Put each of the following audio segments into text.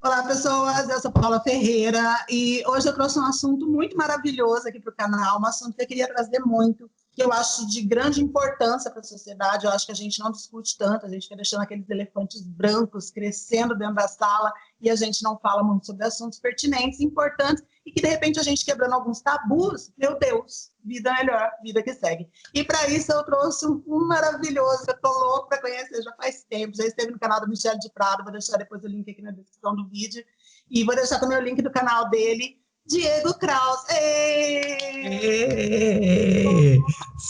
Olá, pessoas. Eu sou Paula Ferreira e hoje eu trouxe um assunto muito maravilhoso aqui para o canal, um assunto que eu queria trazer muito, que eu acho de grande importância para a sociedade. Eu acho que a gente não discute tanto, a gente fica deixando aqueles elefantes brancos crescendo dentro da sala e a gente não fala muito sobre assuntos pertinentes, importantes e que, de repente, a gente quebrando alguns tabus, meu Deus, vida melhor, vida que segue. E para isso eu trouxe um maravilhoso, eu estou louco para conhecer, já faz tempo, já esteve no canal do Michel de Prado, vou deixar depois o link aqui na descrição do vídeo, e vou deixar também o link do canal dele, Diego Kraus. Ê!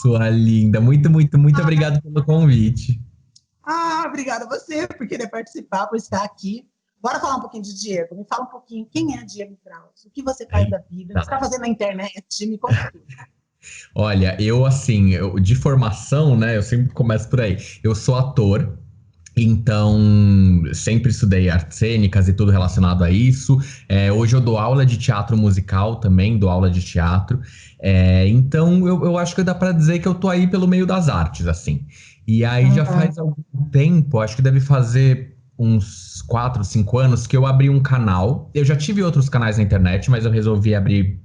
Sua linda, muito obrigado pelo convite. Obrigada a você por querer participar, por estar aqui. Bora falar um pouquinho de Diego. Me fala um pouquinho, quem é Diego Kraus? O que você faz da vida? O que você está Tá. fazendo na internet? Me conta tudo. Olha, de formação, né, eu sempre começo por aí. Eu sou ator, então sempre estudei artes cênicas e tudo relacionado a isso. Hoje eu dou aula de teatro musical também, dou aula de teatro. Então eu acho que dá pra dizer que eu tô aí pelo meio das artes, assim. E aí já faz algum tempo, acho que deve fazer uns 4, 5 anos que eu abri um canal. Eu já tive outros canais na internet, mas eu resolvi abrir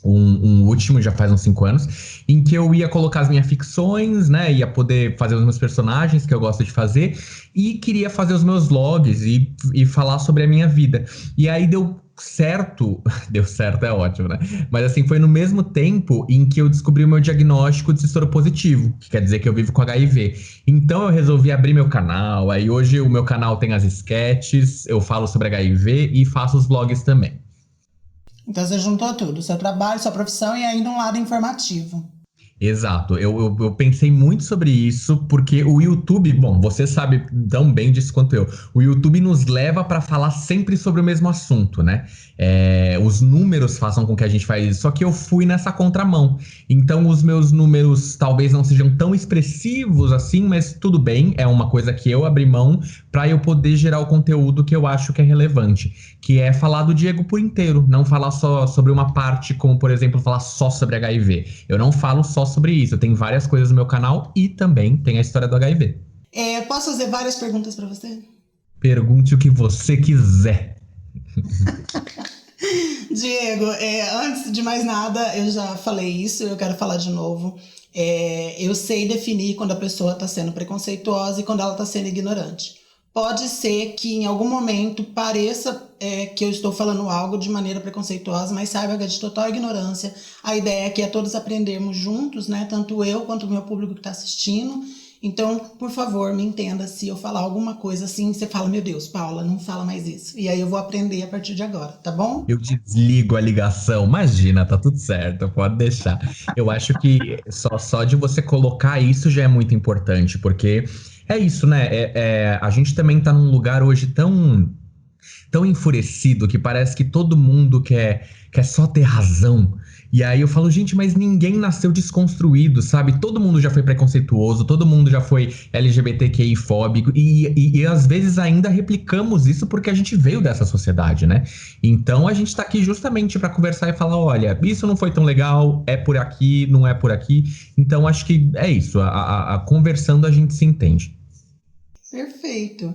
um último, já faz uns 5 anos, em que eu ia colocar as minhas ficções, né? Ia poder fazer os meus personagens, que eu gosto de fazer, e queria fazer os meus vlogs e falar sobre a minha vida. E aí deu certo, deu certo é ótimo, né? Mas assim, foi no mesmo tempo em que eu descobri o meu diagnóstico de soro positivo, que quer dizer que eu vivo com HIV. Então eu resolvi abrir meu canal, aí hoje o meu canal tem as sketches, eu falo sobre HIV e faço os vlogs também. Então você juntou tudo, seu trabalho, sua profissão e ainda um lado informativo. Exato, eu pensei muito sobre isso, porque o YouTube, bom, você sabe tão bem disso quanto eu, o YouTube nos leva para falar sempre sobre o mesmo assunto, né? Os números façam com que a gente faça isso, só que eu fui nessa contramão. Então os meus números talvez não sejam tão expressivos assim, mas tudo bem, é uma coisa que eu abri mão para eu poder gerar o conteúdo que eu acho que é relevante, que é falar do Diego por inteiro, não falar só sobre uma parte, como por exemplo, falar só sobre HIV. Eu não falo só sobre isso, tem várias coisas no meu canal e também tem a história do HIV. Posso fazer várias perguntas para você? Pergunte o que você quiser. Diego, antes de mais nada, eu já falei isso, eu quero falar de novo. Eu sei definir quando a pessoa está sendo preconceituosa e quando ela está sendo ignorante. Pode ser que em algum momento pareça que eu estou falando algo de maneira preconceituosa, mas saiba que é de total ignorância. A ideia aqui é todos aprendermos juntos, né? Tanto eu quanto o meu público que está assistindo. Então, por favor, me entenda se eu falar alguma coisa assim, você fala, meu Deus, Paula, não fala mais isso. E aí eu vou aprender a partir de agora, tá bom? Eu desligo a ligação. Imagina, tá tudo certo, pode deixar. Eu acho que só de você colocar isso já é muito importante, porque é isso, né? A gente também tá num lugar hoje tão enfurecido que parece que todo mundo quer só ter razão. E aí eu falo, gente, mas ninguém nasceu desconstruído, sabe? Todo mundo já foi preconceituoso, todo mundo já foi LGBTQI fóbico, e às vezes ainda replicamos isso porque a gente veio dessa sociedade, né? Então a gente tá aqui justamente para conversar e falar, olha, isso não foi tão legal, é por aqui, não é por aqui. Então acho que é isso, conversando a gente se entende. Perfeito.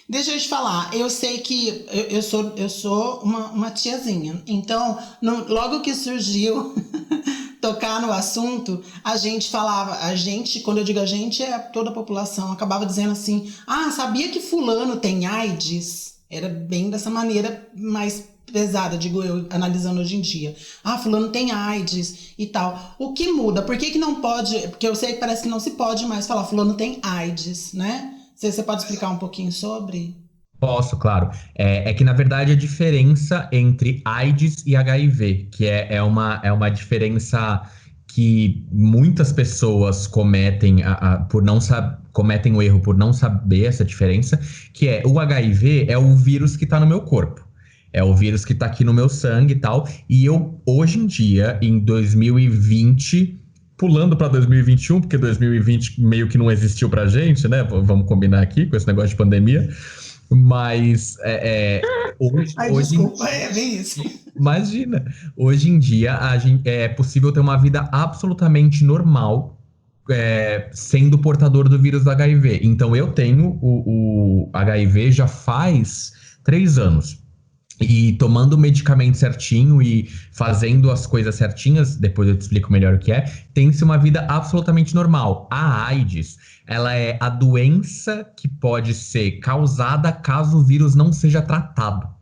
Deixa eu te falar, eu sei que eu sou uma tiazinha, então logo que surgiu tocar no assunto, a gente falava, quando eu digo a gente, é toda a população, acabava dizendo assim, sabia que fulano tem AIDS? Era bem dessa maneira mais pesada, digo eu, analisando hoje em dia. Fulano tem AIDS e tal. O que muda? Por que não pode? Porque eu sei que parece que não se pode mais falar fulano tem AIDS, né? Você pode explicar um pouquinho sobre? Posso, claro. É que, na verdade, a diferença entre AIDS e HIV, que é uma diferença que muitas pessoas cometem, cometem o erro por não saber essa diferença, que é o HIV é o vírus que está no meu corpo. É o vírus que está aqui no meu sangue e tal. E eu, hoje em dia, em 2020, pulando para 2021, porque 2020 meio que não existiu pra gente, né? Vamos combinar aqui com esse negócio de pandemia. Mas Ai, hoje em desculpa, é bem isso. imagina, hoje em dia é possível ter uma vida absolutamente normal, sendo portador do vírus do HIV. Então eu tenho o HIV já faz 3 anos. E tomando o medicamento certinho e fazendo as coisas certinhas, depois eu te explico melhor o que é, tem-se uma vida absolutamente normal. A AIDS, ela é a doença que pode ser causada caso o vírus não seja tratado.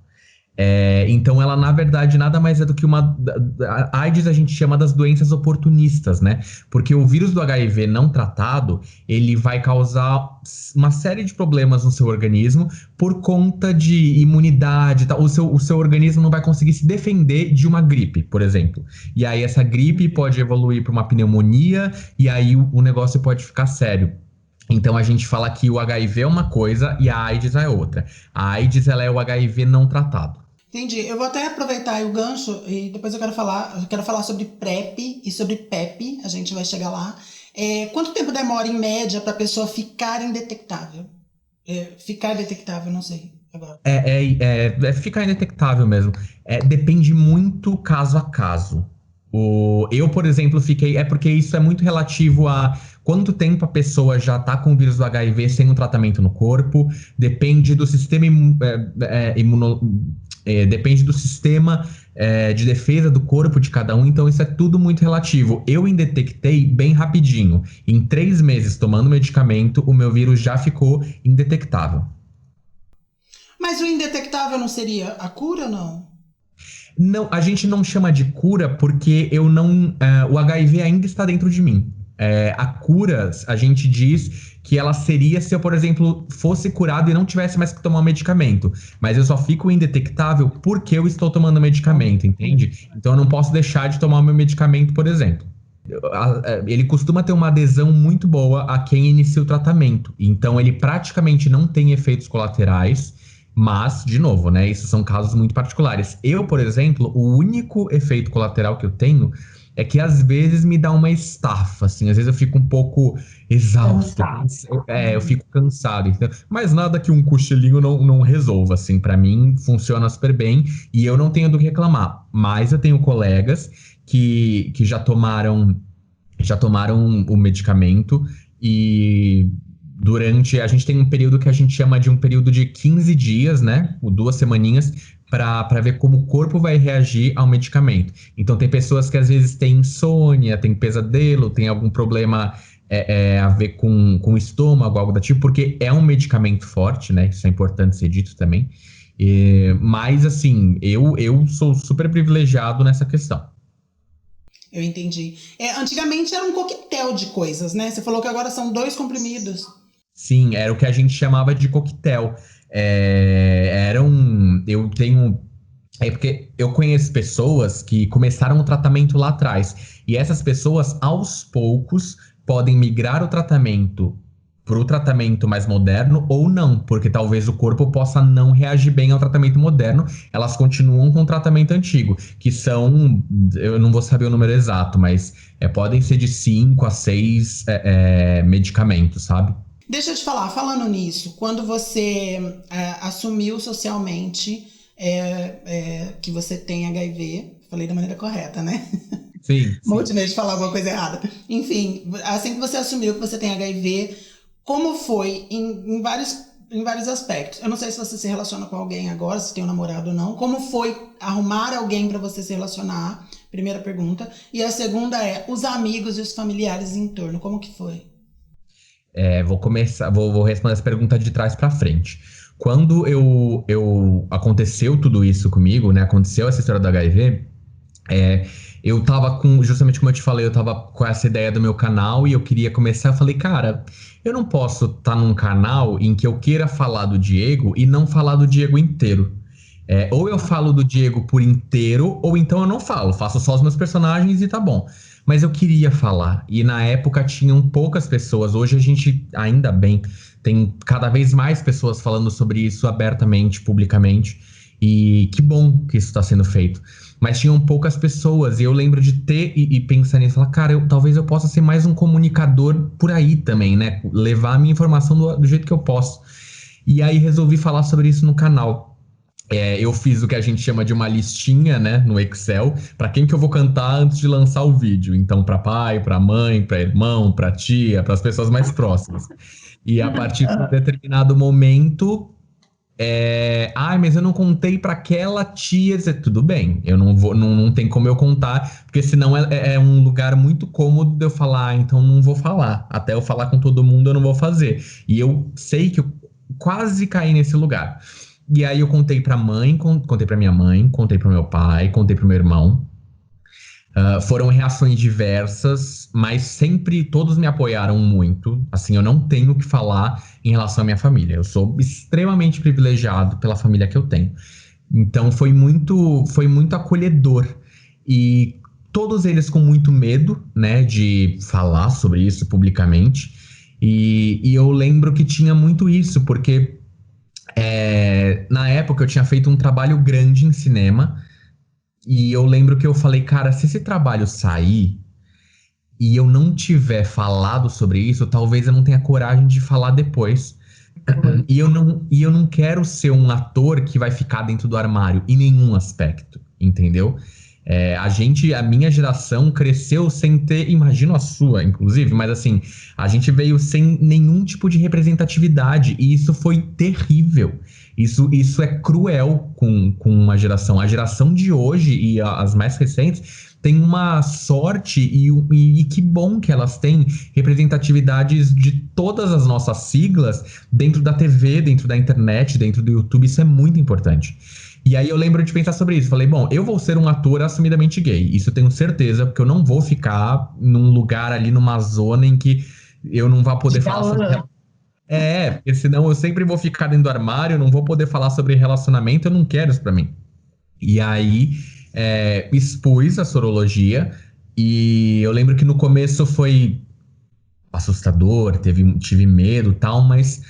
Então ela, na verdade, nada mais é do que a AIDS a gente chama das doenças oportunistas, né? Porque o vírus do HIV não tratado, ele vai causar uma série de problemas no seu organismo por conta de imunidade, tá? O seu organismo não vai conseguir se defender de uma gripe, por exemplo. E aí essa gripe pode evoluir para uma pneumonia, e aí o negócio pode ficar sério. Então a gente fala que o HIV é uma coisa e a AIDS é outra. A AIDS, ela é o HIV não tratado. Entendi. Eu vou até aproveitar aí o gancho e depois eu quero falar sobre PrEP e sobre PEP, a gente vai chegar lá. Quanto tempo demora, em média, para a pessoa ficar indetectável? Ficar detectável, não sei agora. Ficar indetectável mesmo. Depende muito caso a caso. Eu, por exemplo, fiquei... porque isso é muito relativo a quanto tempo a pessoa já tá com o vírus do HIV sem um tratamento no corpo. Depende do sistema depende do sistema de defesa do corpo de cada um. Então isso é tudo muito relativo. Eu indetectei bem rapidinho. Em 3 meses tomando medicamento, o meu vírus já ficou indetectável. Mas o indetectável não seria a cura ou não? Não, a gente não chama de cura porque o HIV ainda está dentro de mim. A cura, a gente diz que ela seria se eu, por exemplo, fosse curado e não tivesse mais que tomar o medicamento. Mas eu só fico indetectável porque eu estou tomando medicamento, entende? Então eu não posso deixar de tomar o meu medicamento, por exemplo. Ele costuma ter uma adesão muito boa a quem inicia o tratamento. Então ele praticamente não tem efeitos colaterais. Mas, de novo, né? Isso são casos muito particulares. Eu, por exemplo, o único efeito colateral que eu tenho é que às vezes me dá uma estafa, assim. Às vezes eu fico um pouco exausto. Eu fico cansado, entendeu? Mas nada que um cochilinho não resolva, assim. Pra mim, funciona super bem e eu não tenho do que reclamar. Mas eu tenho colegas que já tomaram o medicamento e... a gente tem um período que a gente chama de um período de 15 dias, né? 2 semaninhas, para ver como o corpo vai reagir ao medicamento. Então, tem pessoas que às vezes têm insônia, tem pesadelo, tem algum problema a ver com o estômago, algo do tipo, porque é um medicamento forte, né? Isso é importante ser dito também. Mas, assim, eu sou super privilegiado nessa questão. Eu entendi. Antigamente era um coquetel de coisas, né? Você falou que agora são 2 comprimidos. Sim, era o que a gente chamava de coquetel. Eu tenho... porque eu conheço pessoas que começaram o tratamento lá atrás. E essas pessoas, aos poucos, podem migrar o tratamento para o tratamento mais moderno ou não, porque talvez o corpo possa não reagir bem ao tratamento moderno, elas continuam com o tratamento antigo, que são, eu não vou saber o número exato, mas podem ser de 5 a 6 medicamentos, sabe? Deixa eu te falar, falando nisso, quando você assumiu socialmente que você tem HIV, falei da maneira correta, né? Sim. Monte de falar alguma coisa errada. Enfim, assim que você assumiu que você tem HIV, como foi em vários aspectos? Eu não sei se você se relaciona com alguém agora, se tem um namorado ou não. Como foi arrumar alguém para você se relacionar? Primeira pergunta. E a segunda é os amigos e os familiares em torno. Como que foi? Vou responder essa pergunta de trás para frente. Quando aconteceu tudo isso comigo, né? Aconteceu essa história do HIV. Eu tava justamente como eu te falei, eu tava com essa ideia do meu canal e eu queria começar. Eu falei, cara, eu não posso estar num canal em que eu queira falar do Diego e não falar do Diego inteiro. Ou eu falo do Diego por inteiro, ou então eu não falo, faço só os meus personagens e tá bom. Mas eu queria falar, e na época tinham poucas pessoas. Hoje a gente, ainda bem, tem cada vez mais pessoas falando sobre isso abertamente, publicamente. E que bom que isso está sendo feito. Mas tinham poucas pessoas, e eu lembro de ter e pensar nisso, falar, cara, talvez eu possa ser mais um comunicador por aí também, né? Levar a minha informação do jeito que eu posso. E aí resolvi falar sobre isso no canal. Eu fiz o que a gente chama de uma listinha, né, no Excel, para quem que eu vou cantar antes de lançar o vídeo. Então, para pai, para mãe, para irmão, para tia, para as pessoas mais próximas. E a partir de um determinado momento, Ai, mas eu não contei pra aquela tia. Tudo bem, eu não vou, não tem como eu contar, porque senão é um lugar muito cômodo de eu falar, então não vou falar. Até eu falar com todo mundo, eu não vou fazer. E eu sei que eu quase caí nesse lugar. E aí eu contei pra mãe, contei pra minha mãe, contei pro meu pai, contei pro meu irmão. Foram reações diversas, mas sempre todos me apoiaram muito. Assim, eu não tenho o que falar em relação à minha família. Eu sou extremamente privilegiado pela família que eu tenho. Então foi muito acolhedor. E todos eles com muito medo, né, de falar sobre isso publicamente. E eu lembro que tinha muito isso, porque na época eu tinha feito um trabalho grande em cinema. E eu lembro que eu falei, cara, se esse trabalho sair e eu não tiver falado sobre isso, talvez eu não tenha coragem de falar depois. E eu não quero ser um ator que vai ficar dentro do armário em nenhum aspecto, entendeu? A minha geração cresceu sem ter, imagino a sua, inclusive, mas assim, a gente veio sem nenhum tipo de representatividade e isso foi terrível. Isso é cruel com uma geração. A geração de hoje e as mais recentes tem uma sorte e que bom que elas têm representatividades de todas as nossas siglas dentro da TV, dentro da internet, dentro do YouTube. Isso é muito importante. E aí eu lembro de pensar sobre isso. Falei, bom, eu vou ser um ator assumidamente gay. Isso eu tenho certeza, porque eu não vou ficar num lugar ali, numa zona em que eu não vou poder falar sobre... Porque senão eu sempre vou ficar dentro do armário, eu não vou poder falar sobre relacionamento, eu não quero isso pra mim. E aí, expus a sorologia, e eu lembro que no começo foi assustador, tive medo e tal, mas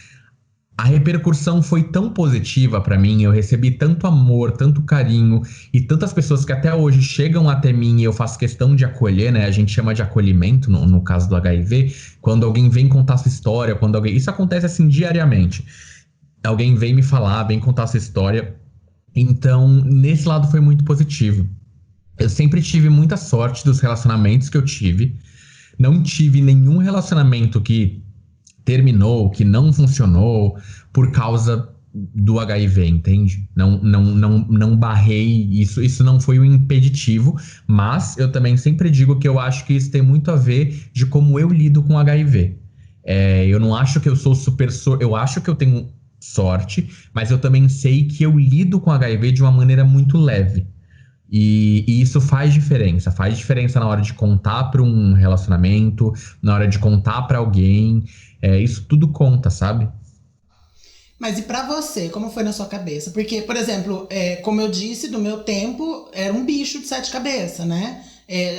a repercussão foi tão positiva pra mim, eu recebi tanto amor, tanto carinho e tantas pessoas que até hoje chegam até mim e eu faço questão de acolher, né? A gente chama de acolhimento no caso do HIV, quando alguém vem contar sua história, isso acontece assim diariamente. Alguém vem me falar, vem contar sua história. Então, nesse lado foi muito positivo. Eu sempre tive muita sorte dos relacionamentos que eu tive. Não tive nenhum relacionamento que terminou, que não funcionou por causa do HIV, entende? Não barrei isso, isso não foi um impeditivo, mas eu também sempre digo que eu acho que isso tem muito a ver de como eu lido com HIV. Eu não acho que eu sou eu acho que eu tenho sorte, mas eu também sei que eu lido com HIV de uma maneira muito leve. E isso faz diferença na hora de contar para um relacionamento, na hora de contar para alguém. Isso tudo conta, sabe? Mas e pra você, como foi na sua cabeça? Porque, por exemplo, como eu disse, do meu tempo, era um bicho de 7 cabeças, né?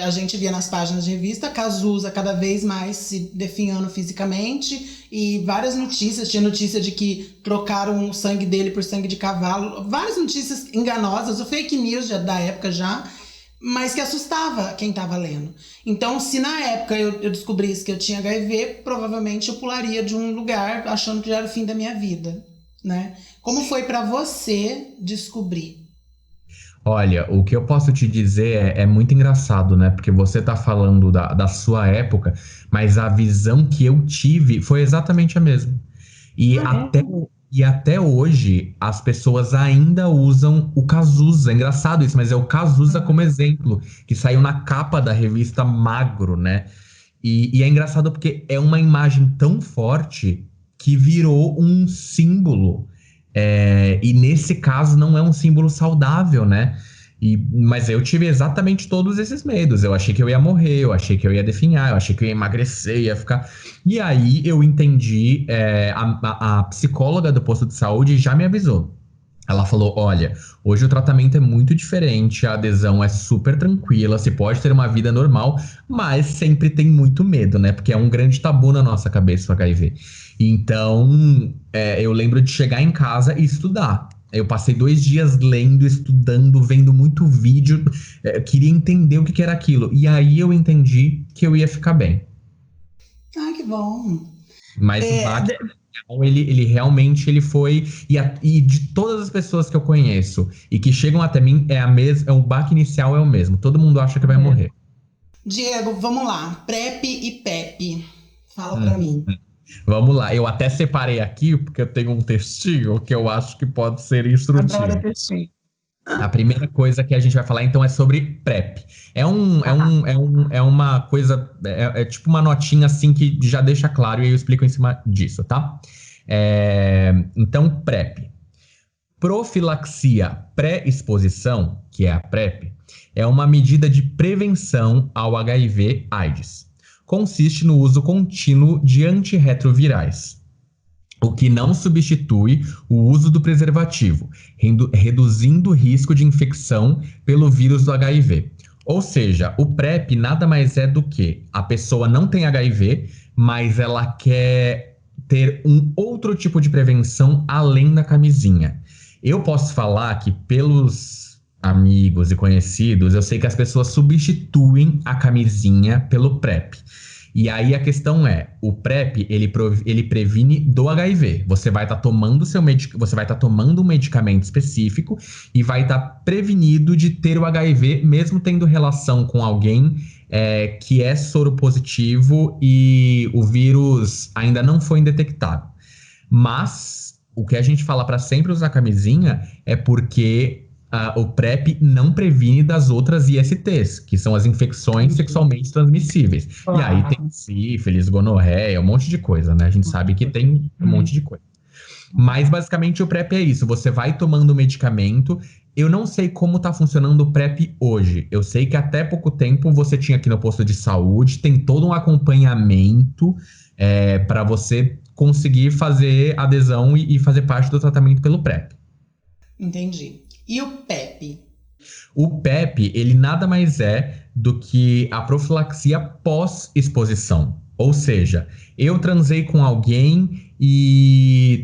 A gente via nas páginas de revista Cazuza cada vez mais se definhando fisicamente e várias notícias, tinha notícia de que trocaram o sangue dele por sangue de cavalo, várias notícias enganosas, o fake news da época já, mas que assustava quem estava lendo. Então, se na época eu descobrisse que eu tinha HIV, provavelmente eu pularia de um lugar achando que já era o fim da minha vida, né? Como foi para você descobrir? Olha, o que eu posso te dizer é muito engraçado, né? Porque você tá falando da sua época, mas a visão que eu tive foi exatamente a mesma. E até hoje, as pessoas ainda usam o Cazuza. É engraçado isso, mas é o Cazuza como exemplo, que saiu na capa da revista Magro, né? E é engraçado porque é uma imagem tão forte que virou um símbolo. E nesse caso não é um símbolo saudável, né? Mas eu tive exatamente todos esses medos. Eu achei que eu ia morrer, eu achei que eu ia definhar, eu achei que eu ia emagrecer, ia ficar. E aí eu entendi, a psicóloga do posto de saúde já me avisou. Ela falou: olha, hoje o tratamento é muito diferente, a adesão é super tranquila, você pode ter uma vida normal, mas sempre tem muito medo, né? Porque é um grande tabu na nossa cabeça o HIV. Então, eu lembro de chegar em casa e estudar. Eu passei 2 dias lendo, estudando, vendo muito vídeo, queria entender o que era aquilo. E aí eu entendi que eu ia ficar bem. Ah, que bom. Mas o baque, ele realmente ele foi. E de todas as pessoas que eu conheço e que chegam até mim, o baque inicial é o mesmo. Todo mundo acha que vai morrer. Diego, vamos lá. PrEP e PEP. Fala pra mim. Vamos lá. Eu até separei aqui, porque eu tenho um textinho que eu acho que pode ser instrutivo. Adoro textinho. A primeira coisa que a gente vai falar, então, é sobre PrEP. É uma coisa, é tipo uma notinha assim que já deixa claro, e aí eu explico em cima disso, tá? Então, PrEP. Profilaxia pré-exposição, que é a PrEP, é uma medida de prevenção ao HIV/AIDS. Consiste no uso contínuo de antirretrovirais, o que não substitui o uso do preservativo, reduzindo o risco de infecção pelo vírus do HIV. Ou seja, o PrEP nada mais é do que a pessoa não tem HIV, mas ela quer ter um outro tipo de prevenção além da camisinha. Eu posso falar que pelos amigos e conhecidos, eu sei que as pessoas substituem a camisinha pelo PrEP. E aí a questão é, o PrEP, ele previne do HIV. Você vai estar tomando um medicamento específico e vai estar prevenido de ter o HIV, mesmo tendo relação com alguém que é soropositivo e o vírus ainda não foi detectado. Mas o que a gente fala para sempre usar camisinha é porque o PrEP não previne das outras ISTs, que são as infecções sexualmente transmissíveis. E aí tem sífilis, gonorreia, um monte de coisa, né? A gente sabe que tem um monte de coisa. Mas basicamente o PrEP é isso, você vai tomando o medicamento. Eu não sei como tá funcionando o PrEP hoje. Eu sei que até pouco tempo você tinha aqui no posto de saúde, tem todo um acompanhamento para você conseguir fazer adesão e fazer parte do tratamento pelo PrEP. Entendi. E o PEP? O PEP, ele nada mais é do que a profilaxia pós-exposição. Ou seja, eu transei com alguém e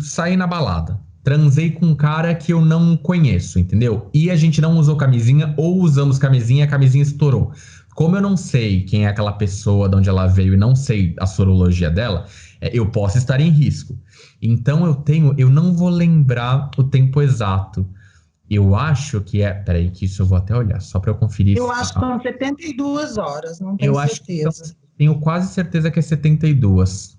saí na balada. Transei com um cara que eu não conheço, entendeu? E a gente não usou camisinha ou usamos camisinha e a camisinha estourou. Como eu não sei quem é aquela pessoa, de onde ela veio e não sei a sorologia dela, eu posso estar em risco. Então eu não vou lembrar o tempo exato. Eu acho que peraí, que isso eu vou até olhar, só para eu conferir. Eu acho que são 72 horas, não tenho certeza. Tenho quase certeza que é 72.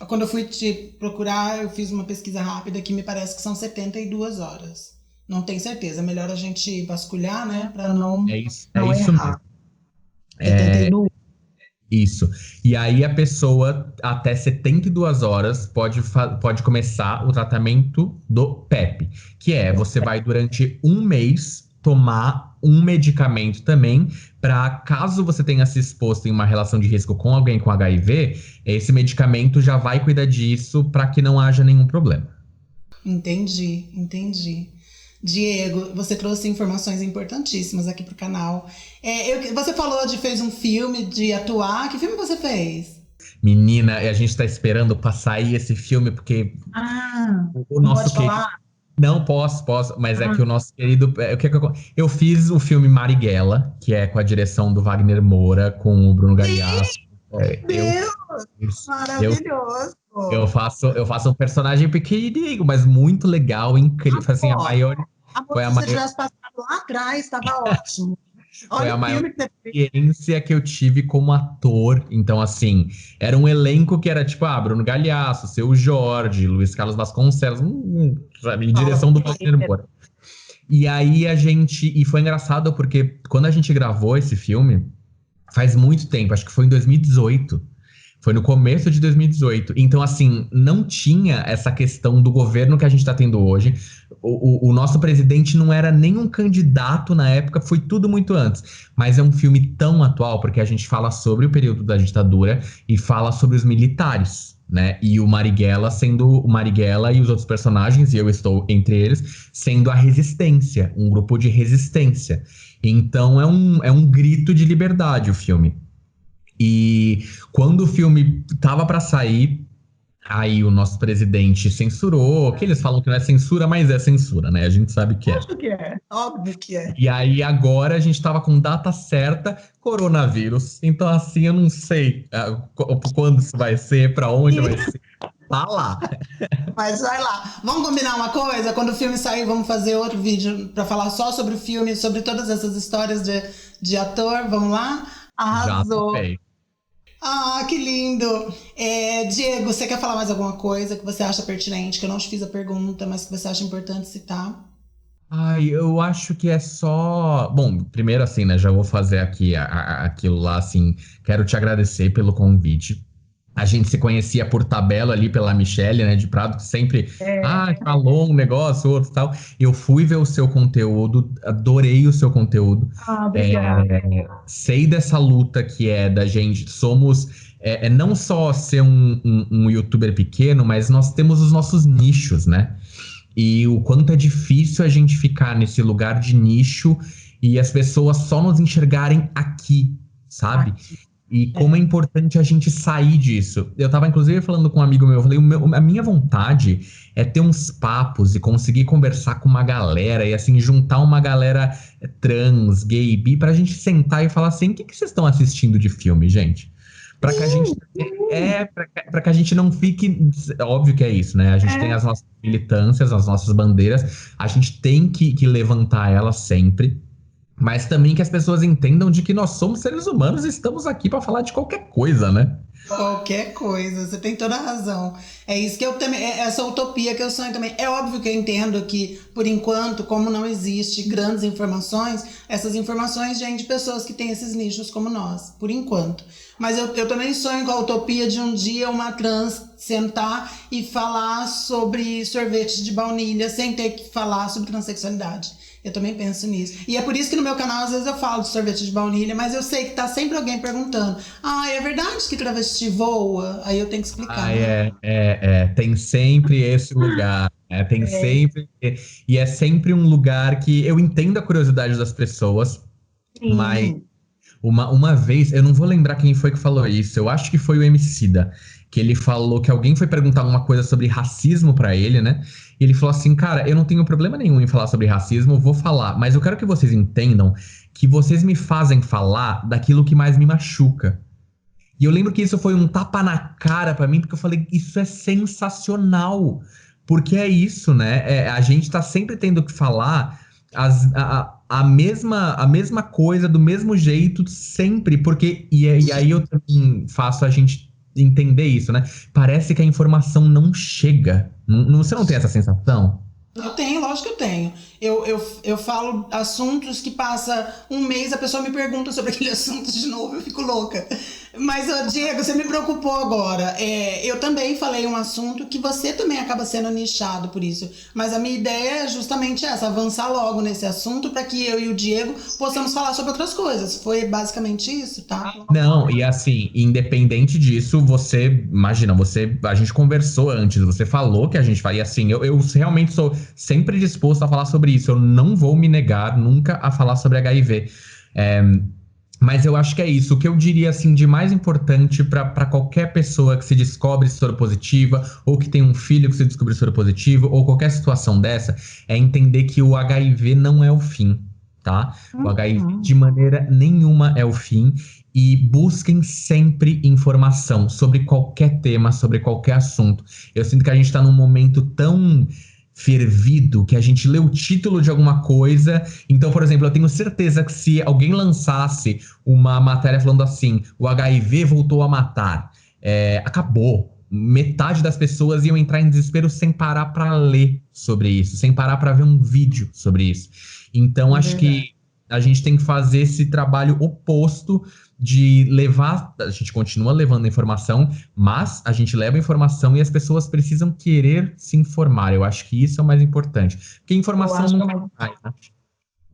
Quando eu fui te procurar, eu fiz uma pesquisa rápida que me parece que são 72 horas. Não tenho certeza, é melhor a gente vasculhar, né, para não isso errar. Mesmo. 72. Isso. E aí a pessoa, até 72 horas, pode começar o tratamento do PEP. Que você vai durante um mês tomar um medicamento também, para caso você tenha se exposto em uma relação de risco com alguém com HIV, esse medicamento já vai cuidar disso para que não haja nenhum problema. Entendi. Diego, você trouxe informações importantíssimas aqui pro canal. Você falou fez um filme, de atuar. Que filme você fez? Menina, a gente tá esperando pra sair esse filme, porque o nosso querido... Não, posso, mas é que o nosso querido... Eu fiz o filme Marighella, que é com a direção do Wagner Moura, com o Bruno Galhaço. Deus, maravilhoso. Eu faço um personagem pequenininho, mas muito legal, incrível. Assim, a maior... Se você tivesse passado lá atrás, estava ótimo. Foi a maior experiência que eu tive como ator. Então, assim, era um elenco que era tipo, Bruno Galhaço, Seu Jorge, Luiz Carlos Vasconcelos, em direção do Wagner Moura. E aí e foi engraçado porque quando a gente gravou esse filme, faz muito tempo, acho que foi em 2018. Foi no começo de 2018. Então, assim, não tinha essa questão do governo que a gente está tendo hoje. O nosso presidente não era nenhum candidato na época, foi tudo muito antes. Mas é um filme tão atual, porque a gente fala sobre o período da ditadura e fala sobre os militares, né? E o Marighella e os outros personagens, e eu estou entre eles, sendo a resistência, um grupo de resistência. Então, é um grito de liberdade o filme. E quando o filme tava para sair, aí o nosso presidente censurou, que eles falam que não é censura, mas é censura, né? A gente sabe que é. Acho que é, óbvio que é. E aí agora a gente tava com data certa, coronavírus. Então assim, eu não sei quando isso vai ser, para onde vai ser. Tá lá. Mas vai lá. Vamos combinar uma coisa? Quando o filme sair, vamos fazer outro vídeo para falar só sobre o filme, sobre todas essas histórias de ator. Vamos lá? Arrasou. Ah, que lindo! Diego, você quer falar mais alguma coisa que você acha pertinente, que eu não te fiz a pergunta, mas que você acha importante citar? Ai, eu acho que é só. Bom, primeiro assim, né? Já vou fazer aqui aquilo lá, assim. Quero te agradecer pelo convite. A gente se conhecia por tabela ali pela Michelle, né, de Prado, que sempre, falou um negócio, outro e tal. Eu fui ver o seu conteúdo, adorei o seu conteúdo. Ah, obrigada. Sei dessa luta que é da gente, somos, não só ser um youtuber pequeno, mas nós temos os nossos nichos, né? E o quanto é difícil a gente ficar nesse lugar de nicho e as pessoas só nos enxergarem aqui, sabe? E como é importante a gente sair disso. Eu tava, inclusive, falando com um amigo meu, eu falei, a minha vontade é ter uns papos e conseguir conversar com uma galera e, assim, juntar uma galera trans, gay, bi, pra gente sentar e falar assim, o que vocês estão assistindo de filme, gente? Pra que a gente... pra que a gente não fique... Óbvio que é isso, né? A gente tem as nossas militâncias, as nossas bandeiras, a gente tem que levantar elas sempre. Mas também que as pessoas entendam de que nós somos seres humanos e estamos aqui para falar de qualquer coisa, né? Qualquer coisa, você tem toda a razão. É isso que eu também, essa utopia que eu sonho também. É óbvio que eu entendo que, por enquanto, como não existe grandes informações, essas informações vêm de pessoas que têm esses nichos como nós, por enquanto. Mas eu também sonho com a utopia de um dia uma trans sentar e falar sobre sorvete de baunilha sem ter que falar sobre transexualidade. Eu também penso nisso. E é por isso que no meu canal, às vezes, eu falo de sorvete de baunilha, mas eu sei que tá sempre alguém perguntando: é verdade que travesti voa? Aí eu tenho que explicar. Tem sempre esse lugar. Tem sempre. E é sempre um lugar que eu entendo a curiosidade das pessoas, mas uma vez, eu não vou lembrar quem foi que falou isso, eu acho que foi o Emicida, que ele falou que alguém foi perguntar uma coisa sobre racismo pra ele, né? E ele falou assim, cara, eu não tenho problema nenhum em falar sobre racismo, eu vou falar, mas eu quero que vocês entendam que vocês me fazem falar daquilo que mais me machuca. E eu lembro que isso foi um tapa na cara pra mim, porque eu falei, isso é sensacional. Porque é isso, né? A gente tá sempre tendo que falar a mesma coisa, do mesmo jeito, sempre. Porque, e aí eu também faço a gente entender isso, né? Parece que a informação não chega. Você não tem essa sensação? Eu tenho, lógico que eu tenho. Eu falo assuntos que passa um mês, a pessoa me pergunta sobre aquele assunto de novo, eu fico louca. Mas, Diego, você me preocupou agora. Eu também falei um assunto que você também acaba sendo nichado por isso. Mas a minha ideia é justamente essa, avançar logo nesse assunto para que eu e o Diego possamos falar sobre outras coisas. Foi basicamente isso, tá? Não, e assim, independente disso, você, imagina, a gente conversou antes, você falou que a gente faria assim, eu realmente sou sempre disposto a falar sobre isso, eu não vou me negar nunca a falar sobre HIV. Mas eu acho que é isso. O que eu diria assim de mais importante para qualquer pessoa que se descobre soropositiva, ou que tem um filho que se descobre soropositivo, ou qualquer situação dessa, é entender que o HIV não é o fim, tá? O HIV de maneira nenhuma é o fim. E busquem sempre informação sobre qualquer tema, sobre qualquer assunto. Eu sinto que a gente está num momento tão fervido, que a gente lê o título de alguma coisa. Então, por exemplo, eu tenho certeza que se alguém lançasse uma matéria falando assim, o HIV voltou a matar, acabou. Metade das pessoas iam entrar em desespero sem parar para ler sobre isso, sem parar para ver um vídeo sobre isso. Então, acho que a gente tem que fazer esse trabalho oposto de levar, a gente continua levando a informação, mas a gente leva a informação e as pessoas precisam querer se informar. Eu acho que isso é o mais importante. Porque informação nunca vai, né?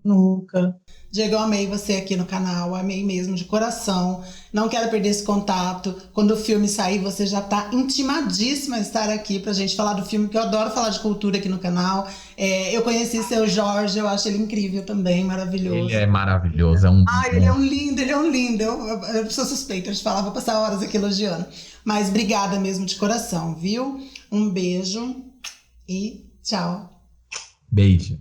Nunca. Diego, eu amei você aqui no canal, amei mesmo, de coração. Não quero perder esse contato. Quando o filme sair, você já tá intimadíssima a estar aqui pra gente falar do filme, porque eu adoro falar de cultura aqui no canal. Eu conheci seu Jorge, eu acho ele incrível também, maravilhoso. Ele é maravilhoso, ele é um lindo, ele é um lindo. Eu sou suspeita de falar, vou passar horas aqui elogiando. Mas obrigada mesmo de coração, viu? Um beijo e tchau. Beijo.